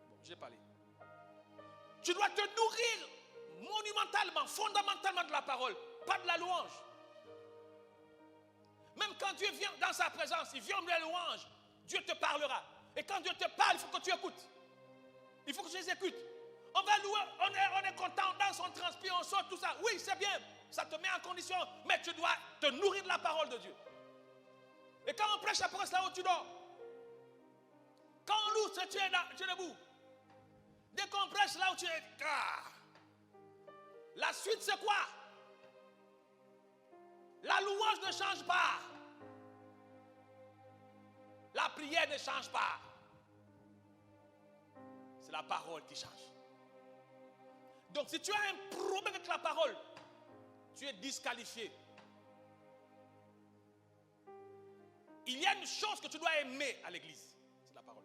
S1: Bon, j'ai parlé. Tu dois te nourrir monumentalement, fondamentalement de la parole, pas de la louange. Même quand Dieu vient dans sa présence, il vient de la louange, Dieu te parlera. Et quand Dieu te parle, il faut que tu écoutes. Il faut que tu exécutes. On va louer, on est content, on danse, on transpire, on sort, tout ça. Oui, c'est bien, ça te met en condition, mais tu dois te nourrir de la parole de Dieu. Et quand on prêche la parole, c'est là où tu dors. Quand on loue, tu es debout. Dès qu'on prêche, là où tu es... La suite, c'est quoi? La louange ne change pas. La prière ne change pas. C'est la parole qui change. Donc si tu as un problème avec la parole, tu es disqualifié. Il y a une chose que tu dois aimer à l'église, c'est la parole.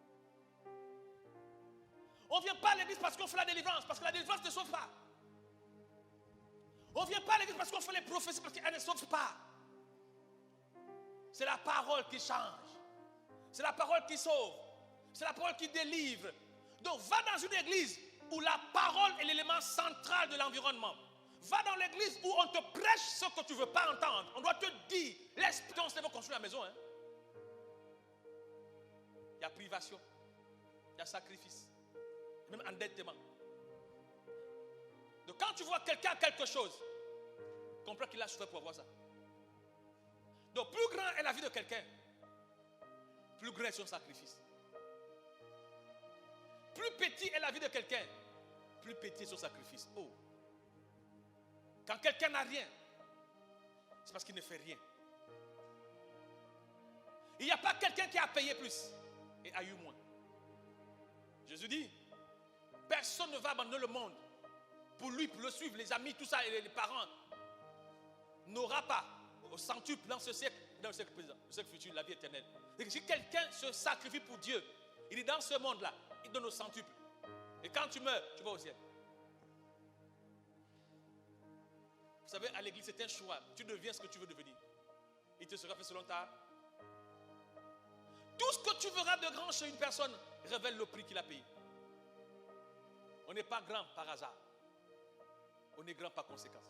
S1: On ne vient pas à l'église parce qu'on fait la délivrance, parce que la délivrance ne sauve pas. On ne vient pas à l'église parce qu'on fait les prophéties, parce qu'elles ne sauvent pas. C'est la parole qui change. C'est la parole qui sauve. C'est la parole qui délivre. Donc va dans une église où la parole est l'élément central de l'environnement. Va dans l'église où on te prêche ce que tu ne veux pas entendre. On doit te dire, l'esprit, on se veut construire la maison. Hein? Il y a privation, il y a sacrifice, même endettement. Donc quand tu vois quelqu'un quelque chose, comprends qu'il a souffert pour avoir ça. Donc plus grand est la vie de quelqu'un, plus grand est son sacrifice. Plus petit est la vie de quelqu'un, plus petit est son sacrifice. Oh. Quand quelqu'un n'a rien, c'est parce qu'il ne fait rien. Il n'y a pas quelqu'un qui a payé plus et a eu moins. Jésus dit, personne ne va abandonner le monde pour lui, pour le suivre, les amis, tout ça, et les parents, n'aura pas au centuple dans ce siècle, dans le siècle présent, le siècle futur, la vie éternelle. Et si quelqu'un se sacrifie pour Dieu, il est dans ce monde-là, il donne au centuple. Et quand tu meurs, tu vas au ciel. Vous savez, à l'église, c'est un choix. Tu deviens ce que tu veux devenir. Il te sera fait selon ta... Tout ce que tu verras de grand chez une personne révèle le prix qu'il a payé. On n'est pas grand par hasard. On est grand par conséquence.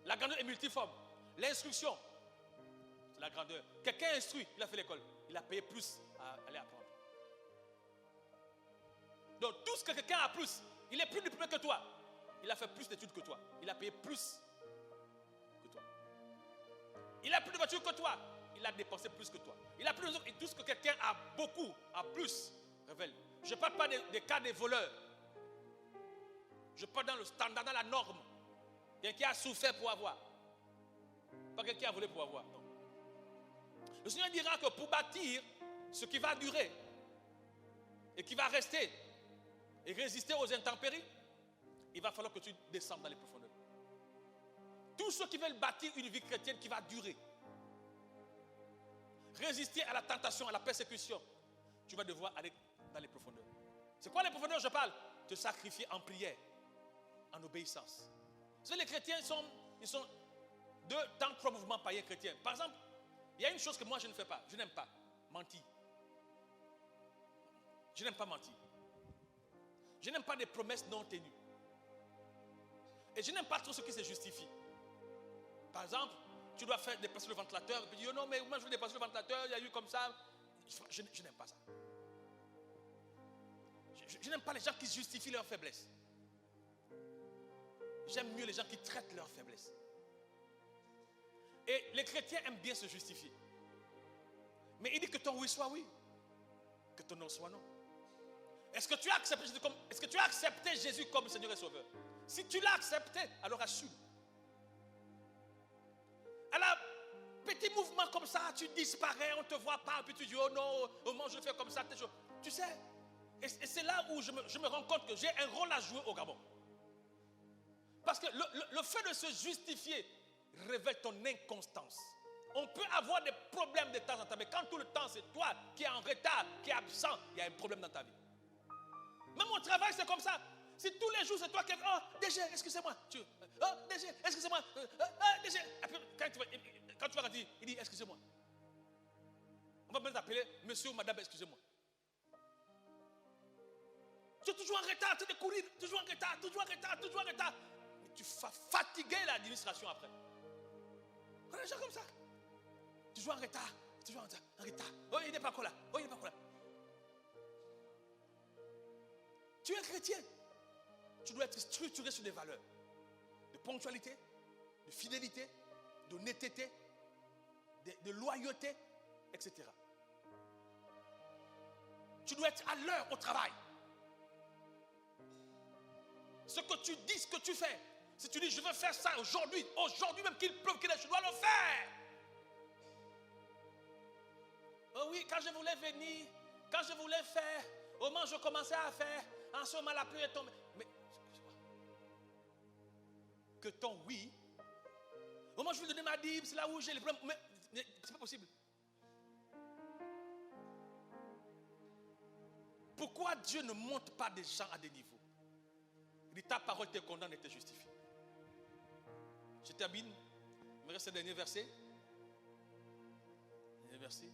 S1: La grandeur est multiforme. L'instruction, c'est la grandeur. Quelqu'un instruit, il a fait l'école. Il a payé plus à aller apprendre. Donc tout ce que quelqu'un a plus, il est plus diplômé que toi. Il a fait plus d'études que toi. Il a payé plus que toi. Il a plus de voiture que toi. Il a dépensé plus que toi. Il a plus de... Et tout ce que quelqu'un a beaucoup, a plus, révèle. Je ne parle pas des cas des voleurs. Je parle dans le standard, dans la norme. Quelqu'un qui a souffert pour avoir. Pas quelqu'un qui a volé pour avoir. Non. Le Seigneur dira que pour bâtir ce qui va durer et qui va rester et résister aux intempéries, il va falloir que tu descendes dans les profondeurs. Tous ceux qui veulent bâtir une vie chrétienne qui va durer, résister à la tentation, à la persécution, tu vas devoir aller dans les profondeurs. C'est quoi les profondeurs, je parle? Te sacrifier en prière, en obéissance. Vous savez, les chrétiens ils sont deux dans 3 mouvements païens chrétiens. Par exemple, il y a une chose que moi je ne fais pas. Je n'aime pas mentir. Je n'aime pas mentir. Je n'aime pas des promesses non tenues. Et je n'aime pas trop ce qui se justifie. Par exemple, tu dois faire dépasser le ventilateur. Et puis tu dis, oh non, mais moi je veux dépasser le ventilateur, il y a eu comme ça. Je n'aime pas ça. Je n'aime pas les gens qui justifient leur faiblesse. J'aime mieux les gens qui traitent leur faiblesse. Et les chrétiens aiment bien se justifier. Mais il dit que ton oui soit oui, que ton non soit non. Est-ce que tu as accepté Jésus comme Seigneur et Sauveur? Si tu l'as accepté, alors assume. Alors, petit mouvement comme ça, tu disparais, on ne te voit pas, puis tu dis, oh non, comment je fais comme ça? Tu sais, et c'est là où je me rends compte que j'ai un rôle à jouer au Gabon. Parce que le fait de se justifier révèle ton inconstance. On peut avoir des problèmes de temps en temps, mais quand tout le temps c'est toi qui es en retard, qui es absent, il y a un problème dans ta vie. Même au travail, c'est comme ça. Si tous les jours c'est toi qui es, oh, DG, excusez-moi. Oh, DG, excusez-moi. DG. Quand tu vas dire, il dit, excusez-moi. On va même t'appeler monsieur ou madame, excusez-moi. Tu es toujours en retard, tu es de courir, toujours en retard, toujours en retard, toujours en retard. Mais tu vas fatiguer l'administration après. On est déjà comme ça. Toujours en retard, toujours en retard. Oh, il n'est pas encore là. Oh, il n'est pas encore là. Tu es chrétien. Tu dois être structuré sur des valeurs de ponctualité, de fidélité, d'honnêteté, de loyauté, etc. Tu dois être à l'heure au travail. Ce que tu dis, ce que tu fais. Si tu dis, je veux faire ça aujourd'hui même qu'il pleuve, qu'il neige, je dois le faire. Oh oui, quand je voulais venir, quand je voulais faire, au moment où je commençais à faire, en ce moment la pluie est tombée. Mais que ton oui, au moment où je veux donner ma dîme, c'est là où j'ai les problèmes. Mais c'est pas possible. Pourquoi Dieu ne monte pas des gens à des niveaux? Il dit, ta parole te condamne et te justifie. Je termine. Il me reste le dernier verset. Dernier verset.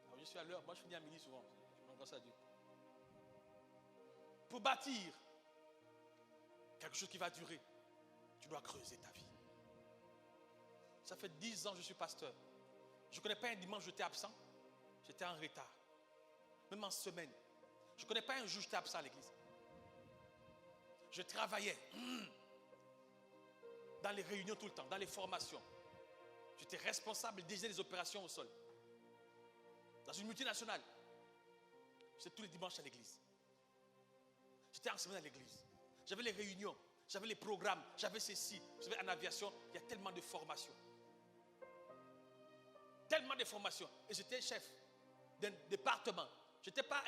S1: Alors, je suis à l'heure. Moi, je finis à midi souvent. Je rends grâce à Dieu. Pour bâtir quelque chose qui va durer, tu dois creuser ta vie. Ça fait 10 ans que je suis pasteur. Je ne connais pas un dimanche où j'étais absent. J'étais en retard. Même en semaine. Je ne connais pas un jour où j'étais absent à l'église. Je travaillais dans les réunions tout le temps, dans les formations. J'étais responsable des opérations au sol. Dans une multinationale. J'étais tous les dimanches à l'église. J'étais en semaine à l'église. J'avais les réunions, j'avais les programmes, j'avais ceci. J'avais en aviation, il y a tellement de formations. Tellement de formations. Et j'étais chef d'un département. Je n'étais pas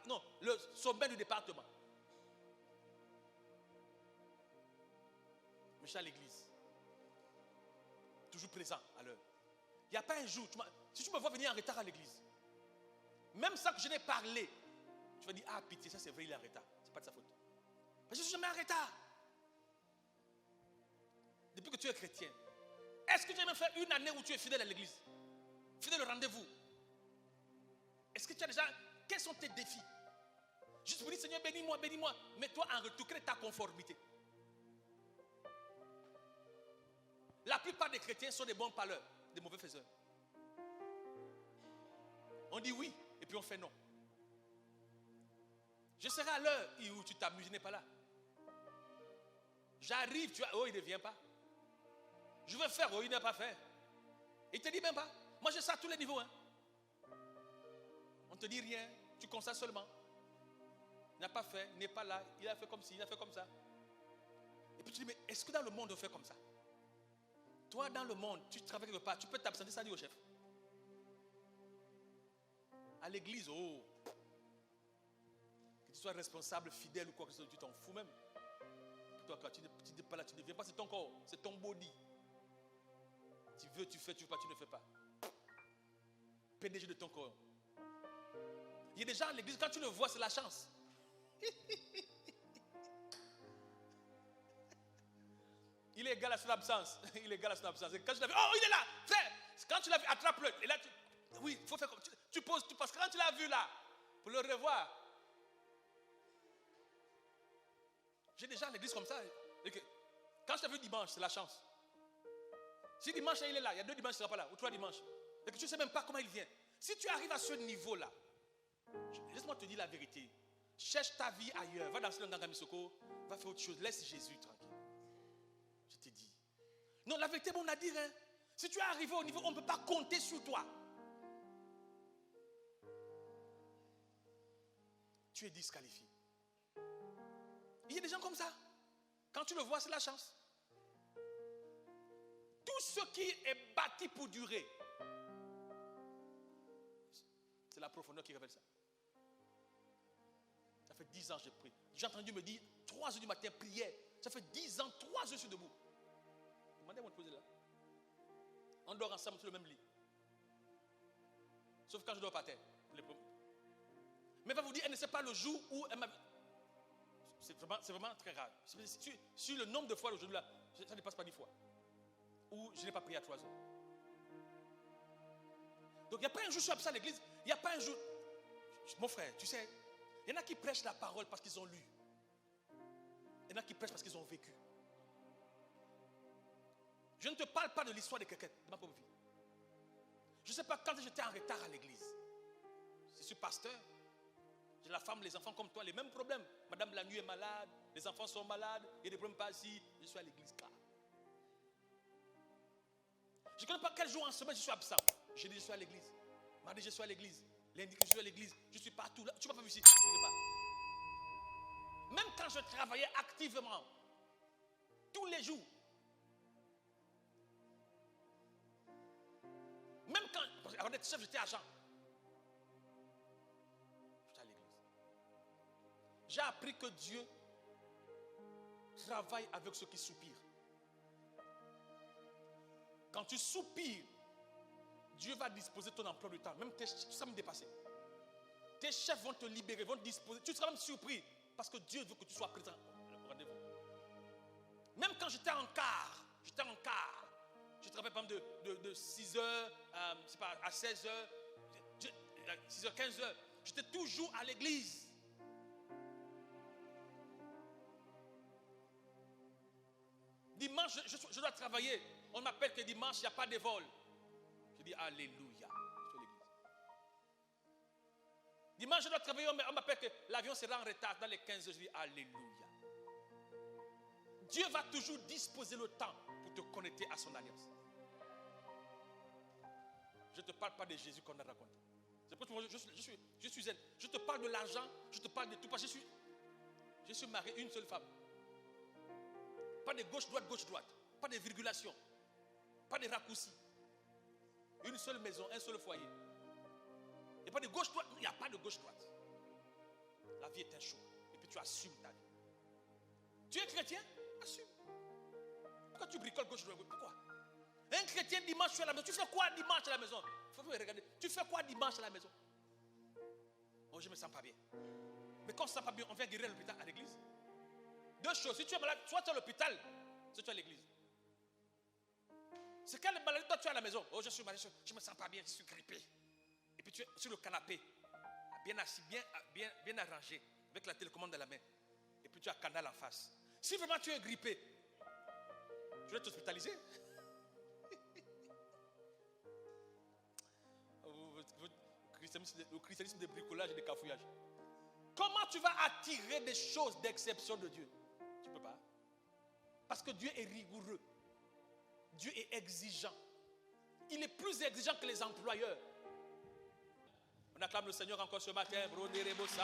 S1: non, le sommet du département. Mais je suis à l'église. Toujours présent à l'heure. Il n'y a pas un jour, si tu me vois venir en retard à l'église, même ça que je n'ai parlé, tu vas dire, ah pitié, ça c'est vrai, il est en retard. Ce n'est pas de sa faute. Mais je ne suis jamais en retard. Depuis que tu es chrétien, est-ce que tu as même fait une année où tu es fidèle à l'église? Fidèle au rendez-vous? Est-ce que tu as déjà, quels sont tes défis? Juste pour dire, Seigneur, bénis-moi, bénis-moi. Mets-toi en retour, quelle est ta conformité? La plupart des chrétiens sont des bons parleurs, des mauvais faiseurs. On dit oui, et puis on fait non. Je serai à l'heure où tu t'amuses, il n'est pas là. J'arrive, tu vois, oh, il ne vient pas. Je veux faire, oh, il n'a pas fait. Il ne te dit même pas. Moi, je sais à tous les niveaux. Hein. On ne te dit rien, tu constates seulement. Il n'a pas fait, il n'est pas là, il a fait comme ci, il a fait comme ça. Et puis tu dis, mais est-ce que dans le monde on fait comme ça? Toi, dans le monde, tu travailles quelque part, tu peux t'absenter sans dire au chef. À l'église, oh, que tu sois responsable, fidèle ou quoi que ce soit, tu t'en fous même. Toi, quand tu n'es pas là, tu ne viens pas, c'est ton corps, c'est ton body. Tu veux, tu fais, tu ne veux pas, tu ne fais pas. PDG de ton corps. Il y a des gens à l'église, quand tu le vois, c'est la chance. Il est égal à son absence. Il est égal à son absence. Et quand tu l'as vu, oh, il est là, frère. Quand tu l'as vu, attrape-le. Et là, oui, il faut faire comme tu poses, parce que quand tu l'as vu là, pour le revoir, J'ai des gens à l'église comme ça. Et que, quand je t'ai vu dimanche, c'est la chance. Si dimanche il est là, il y a 2 dimanches il ne sera pas là, ou 3 dimanches. Et que tu ne sais même pas comment il vient. Si tu arrives à ce niveau-là, laisse-moi te dire la vérité. Cherche ta vie ailleurs. Va danser le Nganga Misoko. Va faire autre chose. Laisse Jésus tranquille. Je te dis. Non, la vérité, bon, on a dit, hein. Si tu es arrivé au niveau, on ne peut pas compter sur toi. Tu es disqualifié. Il y a des gens comme ça. Quand tu le vois, c'est la chance. Tout ce qui est bâti pour durer, c'est la profondeur qui révèle ça. Ça fait 10 ans que j'ai pris. J'ai entendu me dire 3 heures du matin, prière. Ça fait 10 ans, 3 heures, je suis debout. Demandez à mon poser là. On dort ensemble sur le même lit. Sauf quand je dors par terre. Mais elle va vous dire, elle ne sait pas le jour où elle m'a. C'est vraiment très rare. Sur le nombre de fois aujourd'hui là, ça ne dépasse pas 10 fois. Où je n'ai pas prié à 3 heures. Donc il n'y a pas un jour, je suis absent à l'église. Il n'y a pas un jour. Mon frère, tu sais, il y en a qui prêchent la parole parce qu'ils ont lu. Il y en a qui prêchent parce qu'ils ont vécu. Je ne te parle pas de l'histoire de quelqu'un, de ma propre vie. Je ne sais pas quand j'étais en retard à l'église. Je suis pasteur. J'ai la femme, les enfants comme toi, les mêmes problèmes. Madame la nuit est malade, les enfants sont malades, il y a des problèmes pas ici. Je suis à l'église. Je ne connais pas quel jour en semaine je suis absent. Jeudi, je suis à l'église. Mardi, je suis à l'église. Lundi, je suis à l'église. Je suis partout. Là. Tu ne m'as pas vu ici. Je ne pas. Même quand je travaillais activement, tous les jours. Même quand, avant d'être chef, j'étais agent. J'étais à l'église. J'ai appris que Dieu travaille avec ceux qui soupirent. Quand tu soupires, Dieu va disposer ton emploi du temps. Même tes chefs, ça me dépasse. Tes chefs vont te libérer, vont te disposer. Tu seras même surpris parce que Dieu veut que tu sois présent au rendez-vous. Même quand j'étais en quart, je travaillais par exemple de 6h à 16h, 6h, 15h. J'étais toujours à l'église. Dimanche, je dois travailler. On m'appelle que dimanche, il n'y a pas de vol. Je dis Alléluia. Je suis à l'église. Dimanche, je dois travailler. On m'appelle que l'avion sera en retard dans les 15 heures. Je dis Alléluia. Dieu va toujours disposer le temps pour te connecter à son alliance. Je ne te parle pas de Jésus qu'on a raconté. C'est pour ça que je suis zen. Je te parle de l'argent, je te parle de tout. Parce que je suis marié une seule femme. Pas de gauche-droite, gauche-droite. Pas de virgulation. Pas de raccourcis. Une seule maison, un seul foyer. Il n'y a pas de gauche-droite. Il n'y a pas de gauche-droite. La vie est un choix. Et puis tu assumes ta vie. Tu es chrétien? Assume. Pourquoi tu bricoles gauche-droite? Pourquoi? Un chrétien dimanche, tu es à la maison. Tu fais quoi dimanche à la maison? Il faut me regarder. Tu fais quoi dimanche à la maison? Oh, je ne me sens pas bien. Mais quand on ne se sent pas bien, on vient guérir à l'hôpital, à l'église. 2 choses. Si tu es malade, soit tu es à l'hôpital, soit tu es à l'église. C'est quelle maladie toi tu es à la maison? Oh, je suis malade, je ne me sens pas bien, je suis grippé. Et puis tu es sur le canapé, bien assis, bien arrangé, avec la télécommande à la main. Et puis tu as un canal en face. Si vraiment tu es grippé, tu vas t'hospitaliser. Le christianisme de bricolage et de cafouillage. Comment tu vas attirer des choses d'exception de Dieu? Tu ne peux pas. Parce que Dieu est rigoureux. Dieu est exigeant. Il est plus exigeant que les employeurs. On acclame le Seigneur encore ce matin.